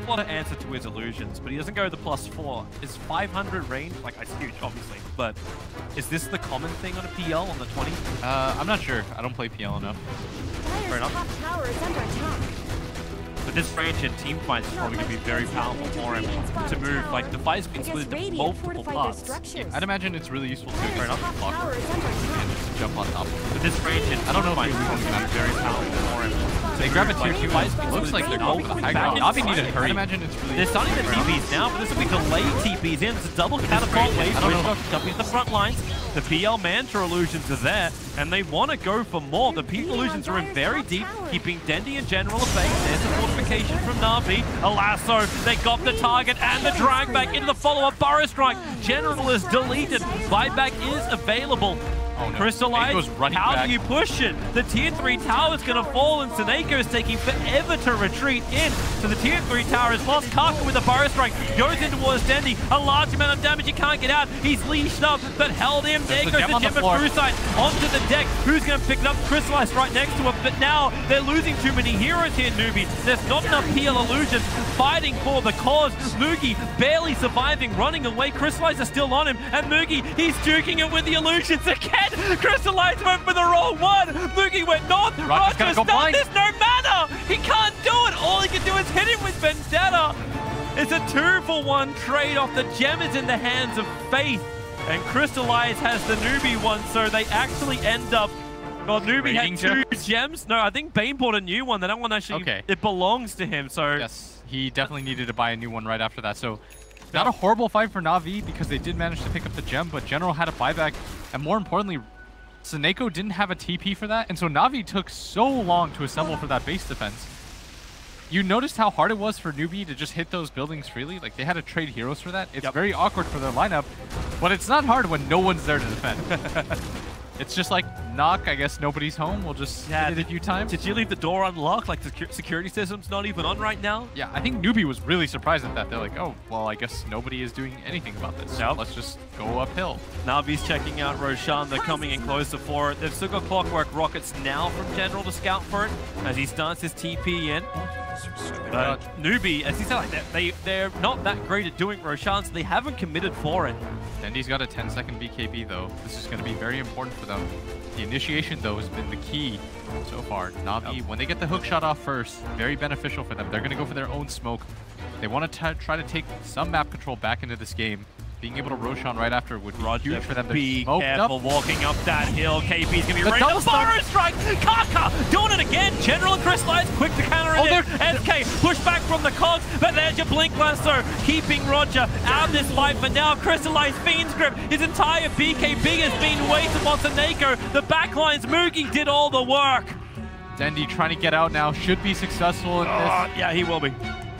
awful lot of answer to his illusions, but he doesn't go the +4. Is 500 range? Like, it's huge, obviously, but is this the common thing on a PL on the 20? I'm not sure. I don't play PL enough. Fair enough. Top tower is under attack. But this range in team fights is probably going to be very powerful for him to move. Like, the fight's been split into multiple parts. I'd imagine it's really useful to Fair enough. and jump on top of it. But this range in I don't know if fights he's is going to be very powerful for him. They grab a tier 2. Looks like they're going for the high ground. Navi need to hurry. I'd imagine it's really They're starting the TPs now, but this will be delayed TPs in. It's a double catapult wave. Jumping to the front lines. The PL Manta illusions are there, and they want to go for more. The PL illusions are in very deep, keeping Dendy in general at bay. There's a fortification from Navi. A lasso. They got the target and the drag back into the follow-up Burrow Strike. General is deleted. Buyback is available. Oh no. Crystallize, how back. do you push it? The tier 3 tower is going to fall, and Seneko is taking forever to retreat in. So the tier 3 tower is lost. Kaka with a Burrow Strike goes in towards Dendy. A large amount of damage. He can't get out. He's leashed up, but held in. There goes the gem of Crusite onto the deck. Who's going to pick it up? Crystallize right next to it, but now they're losing too many heroes here, Newbie. There's not enough PL illusions fighting for the cause. Mugi barely surviving, running away. Crystallize is still on him, and Mugi, he's duking it with the illusions again. Crystallize went for the wrong one. Mugi went north. Roger's done. There's no mana. He can't do it. All he can do is hit him with Vendetta. It's a 2-for-1 trade off. The gem is in the hands of Faith, and Crystallize has the Newbie one, so they actually end up... Well, Newbie had 2 gems. No, I think Bane bought a new one. That one actually, it belongs to him, so... Yes, he definitely needed to buy a new one right after that, so... Not a horrible fight for Navi because they did manage to pick up the gem, but General had a buyback, and more importantly, Seneko didn't have a TP for that, and so Navi took so long to assemble for that base defense. You noticed how hard it was for Newbie to just hit those buildings freely? Like, they had to trade heroes for that. It's very awkward for their lineup, but it's not hard when no one's there to defend. It's just like, knock, I guess nobody's home. We'll just hit it a few times. Did you leave the door unlocked? Like, the security system's not even on right now? Yeah, I think Newbie was really surprised at that. They're like, oh, well, I guess nobody is doing anything about this. So let's just go uphill. Navi's checking out Roshan. They're coming in closer for it. They've still got Clockwork Rockets now from General to scout for it as he starts his TP in. But Newbie, as he said, like, they're not that great at doing Roshan, so they haven't committed for it. Dendy's got a 10-second BKB, though. This is going to be very important for them. The initiation, though, has been the key so far. Navi, when they get the hook shot off first, very beneficial for them. They're going to go for their own smoke. They want to try to take some map control back into this game. Being able to Roshan right after would be huge for them to be careful walking up that hill. KP's going to be ready to Burrow Strike. Kaka doing it again. General and Crystallize quick to counter it. SK push back from the cogs, but there's your Blink Lasso keeping Roger out of this fight. But now Crystallize Fiend's Grip. His entire BKB has been wasted on Seneko. The backlines, Mugi did all the work. Dendy trying to get out now. Should be successful in this. Yeah, he will be.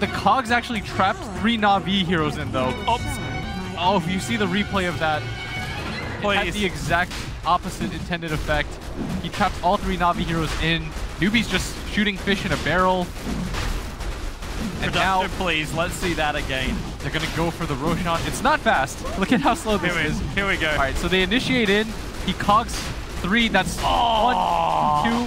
The cogs actually trapped 3 Navi heroes in, though. Oops. Oh, if you see the replay of that, it had the exact opposite intended effect. He trapped all 3 Navi heroes in. Newbie's just shooting fish in a barrel. And now, please, let's see that again. They're going to go for the Roshan. It's not fast. Look at how slow this is. Here we go. All right, so they initiate in. He cogs 3. That's 1, 2,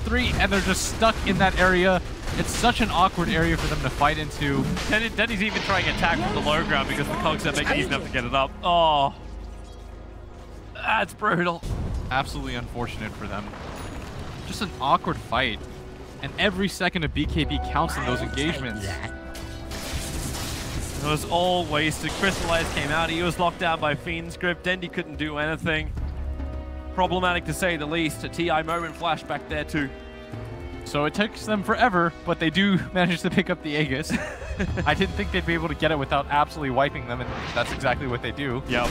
3, and they're just stuck in that area. It's such an awkward area for them to fight into. Denny's even trying to attack from the low ground because the cogs don't make it easy enough to get it up. Oh, that's brutal. Absolutely unfortunate for them. Just an awkward fight. And every second of BKB counts in those engagements. It was all wasted. Crystallize came out. He was locked down by Fiend's Grip. Dendy couldn't do anything. Problematic to say the least. A TI moment flashback there too. So it takes them forever, but they do manage to pick up the Aegis. I didn't think they'd be able to get it without absolutely wiping them, and that's exactly what they do. Yep.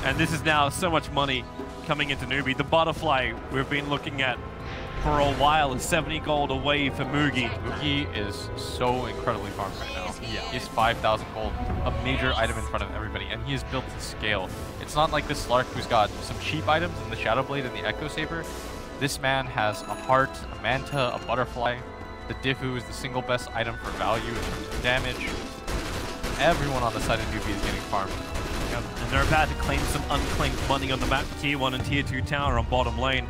And this is now so much money coming into Newbie. The butterfly we've been looking at for a while is 70 gold away for Mugi. Mugi is so incredibly farmed right now. Yeah. He has 5,000 gold, a major item in front of everybody, and he is built to scale. It's not like this Slark who's got some cheap items in the Shadow Blade and the Echo Saber. This man has a heart, a manta, a butterfly. The Diffu is the single best item for value in terms of damage. Everyone on the side of Newbie is getting farmed. Yep. And they're about to claim some unclaimed money on the map. Tier 1 and Tier 2 tower on bottom lane.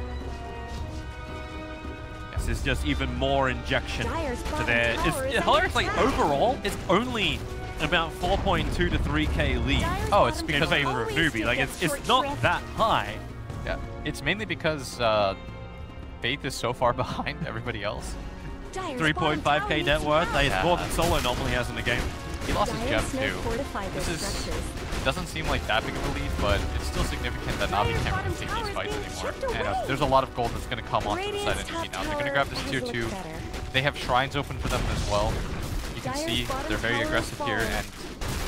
Yeah, Rax is just even more injection to their... It's hilarious, like, overall, it's only about 4.2 to 3k lead. Oh, it's because in favor of Newbee. Like, it's not that high. Yeah, it's mainly because Faith is so far behind everybody else. 3.5k net worth. It's more than Solo normally has in the game. He lost his gem too. This doesn't seem like that big of a lead, but it's still significant that Navi can't really take these fights anymore. And there's a lot of gold that's going to come onto the side of Newbee now. They're going to grab this tier 2. They have shrines open for them as well. You can see they're very aggressive here, and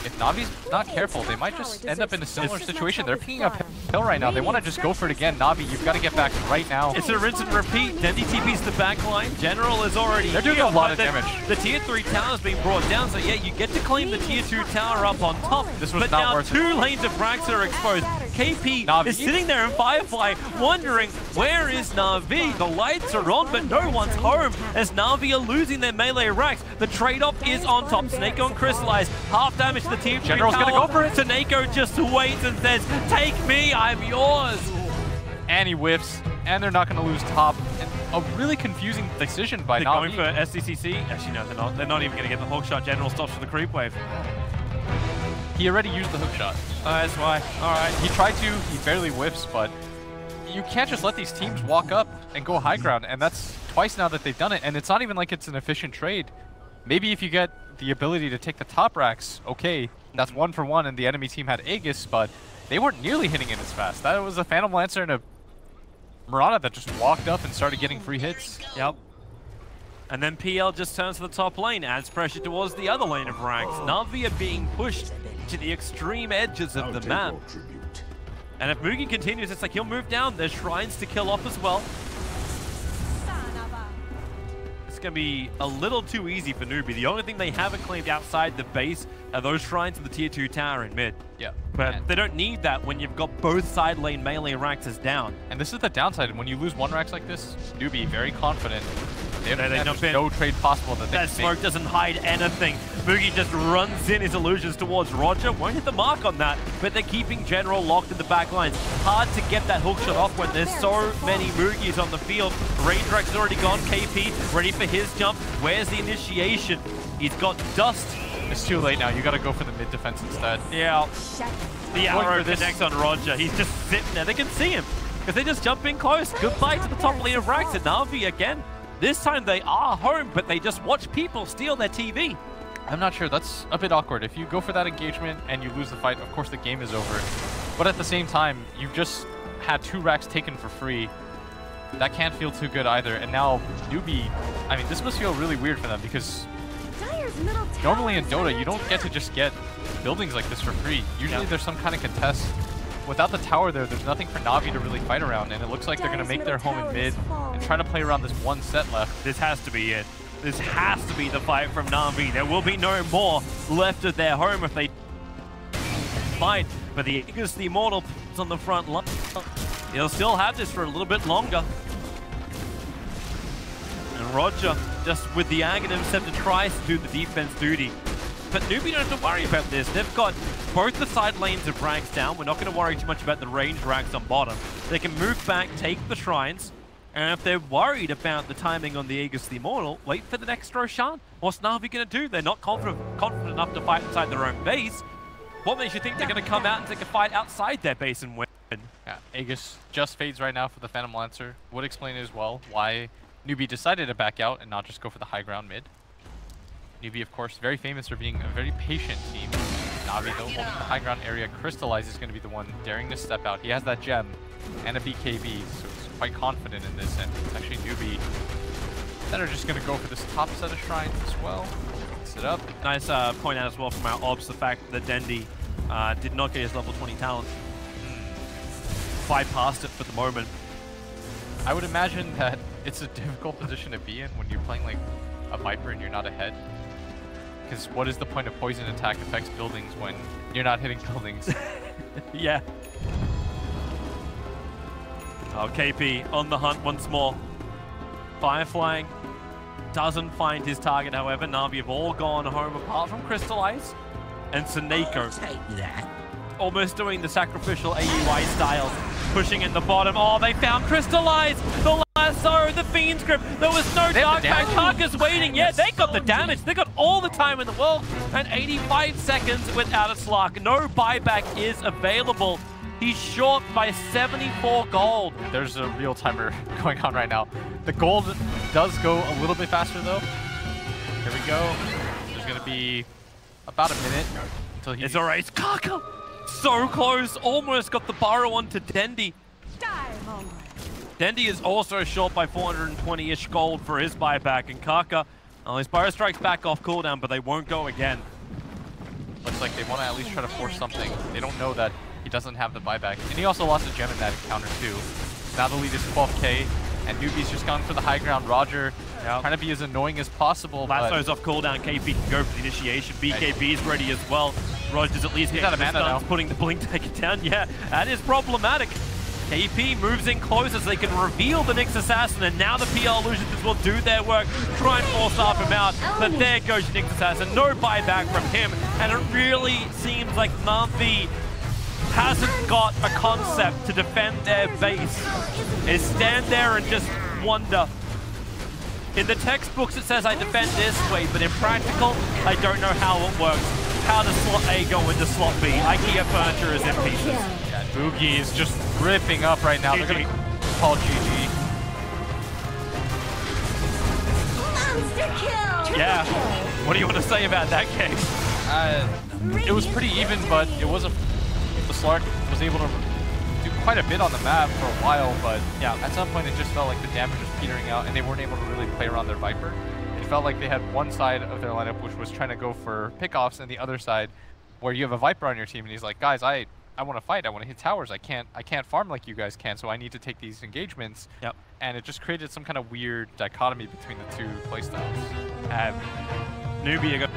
if Navi's not careful, they might just end up in a similar situation. They're picking up hill right now. They want to just go for it again. Navi, you've got to get back right now. It's a rinse and repeat. Dendy TP's the back line. General is already They're doing a lot of damage. The tier 3 tower's being brought down, so yeah, you get to claim the tier 2 tower up on top. This was but not now worth two lanes of Brax are exposed. KP Navi is sitting there in Firefly, wondering, where is Navi? The lights are on, but no one's home, as Navi are losing their melee racks. The trade-off is on top. Snakeo and Crystallize, half damage to the tier 3 General's tower. gonna go for it. Snakeo just waits and says, take me, I'm yours. And he whiffs, and they're not going to lose top. And a really confusing decision by Navi. They're going for SDCC? Actually, no, they're not. They're not even going to get the hook shot. General stops for the creep wave. He already used the hook shot. That's why. All right. He tried to, he barely whiffs, but you can't just let these teams walk up and go high ground, and that's twice now that they've done it, and it's not even like it's an efficient trade. Maybe if you get the ability to take the top racks, okay, that's 1 for 1, and the enemy team had Aegis, but they weren't nearly hitting it as fast. That was a Phantom Lancer and a Mirana that just walked up and started getting free hits. Yep. And then PL just turns to the top lane, adds pressure towards the other lane of ranks. Navi are being pushed to the extreme edges of the map. And if Mugen continues, it's like he'll move down. There's shrines to kill off as well. It's going to be a little too easy for Newbee. The only thing they haven't claimed outside the base are those shrines in the tier 2 tower in mid. Yeah. But they don't need that when you've got both side lane melee Raxes down. And this is the downside. When you lose one Rax like this, Newbee very confident. They jump in. No trade possible that they That smoke doesn't hide anything. Mugi just runs in his illusions towards Roger. Won't hit the mark on that, but they're keeping General locked in the back lines. Hard to get that hook shot off when there's so many Mugis on the field. Raindrak's is already gone. KP ready for his jump. Where's the initiation? He's got dust. It's too late now. You got to go for the mid defense instead. Yeah. The arrow connects on Roger. He's just sitting there. They can see him because they just jump in close. Goodbye to the top lane of Rax and Navi again. This time they are home, but they just watch people steal their TV. I'm not sure. That's a bit awkward. If you go for that engagement and you lose the fight, of course the game is over. But at the same time, you've just had 2 racks taken for free. That can't feel too good either. And now Newbee, I mean, this must feel really weird for them because normally in Dota, you don't get to just get buildings like this for free. Usually there's some kind of contest. Without the tower there, there's nothing for Navi to really fight around, and it looks like they're going to make their home in mid and try to play around this one set left. This has to be it. This has to be the fight from Navi. There will be no more left of their home if they fight. But the Aegis, the Immortal, is on the front line. He'll still have this for a little bit longer. And Roger, just with the Aghanim Scepter, tries to do the defense duty. But Newbee don't have to worry about this. They've got both the side lanes of ranks down. We're not going to worry too much about the ranged ranks on bottom. They can move back, take the shrines, and if they're worried about the timing on the Aegis the Immortal, wait for the next Roshan. What's Navi going to do? They're not confident enough to fight inside their own base. What makes you think they're going to come out and take a fight outside their base and win? Yeah, Aegis just fades right now for the Phantom Lancer. Would explain as well why Newbee decided to back out and not just go for the high ground mid. Newbee, of course, very famous for being a very patient team. Navi, though, holding the high ground area. Crystallize is going to be the one daring to step out. He has that gem and a BKB, so he's quite confident in this. And actually, Newbee that are just going to go for this top set of shrines as well. Mix it up. Nice point out as well from our obs, the fact that Dendy did not get his level 20 talent. Bypassed it for the moment. I would imagine that it's a difficult position to be in when you're playing like a Viper and you're not ahead. Because what is the point of poison attack affects buildings when you're not hitting buildings? Yeah. Oh, KP on the hunt once more. Firefly doesn't find his target, however. Navi have all gone home apart from Crystallize. And Snakeo almost doing the sacrificial AUI style, pushing in the bottom. Oh, they found Crystallize! The last SO, the Fiend's Grip. There was no Dark Pact. Karka's waiting. Yeah, they got the damage. They got all the time in the world. And 85 seconds without a Slark. No buyback is available. He's short by 74 gold. There's a real timer going on right now. The gold does go a little bit faster though. Here we go. There's gonna be about a minute until he... It's a race. Karka! So close. Almost got the Burrow onto Dendi. Dendi is also short by 420-ish gold for his buyback. And Karka, his Burrow Strike's back off cooldown, but they won't go again. Looks like they want to at least try to force something. They don't know that he doesn't have the buyback. And he also lost a gem in that encounter too. Now the lead is 12k, and Newbee's just gone for the high ground. Roger trying to be as annoying as possible. Lasso's off cooldown. KP can go for the initiation. BKB is ready as well. Roger's at least getting the stuns, putting the blink taken down. Yeah, that is problematic. KP moves in close as they can reveal the Nyx Assassin, and now the PL Illusions will do their work, try and force up him out. But there goes Nyx Assassin. No buyback from him, and it really seems like Navi hasn't got a concept to defend their base. They stand there and just wonder. In the textbooks it says I defend this way, but in practical, I don't know how it works. How does slot A go into slot B? IKEA furniture is in pieces. Yeah, Boogie is just ripping up right now. GG. They're gonna call GG. Yeah, what do you want to say about that game? It was pretty even, but it was the Slark was able to do quite a bit on the map for a while, but yeah, at some point it just felt like the damage was petering out and they weren't able to really play around their Viper. It felt like they had one side of their lineup which was trying to go for pickoffs, and the other side where you have a Viper on your team and he's like, guys, I want to fight, I want to hit towers, I can't farm like you guys can, so I need to take these engagements. Yep. And it just created some kind of weird dichotomy between the two playstyles. Newbee,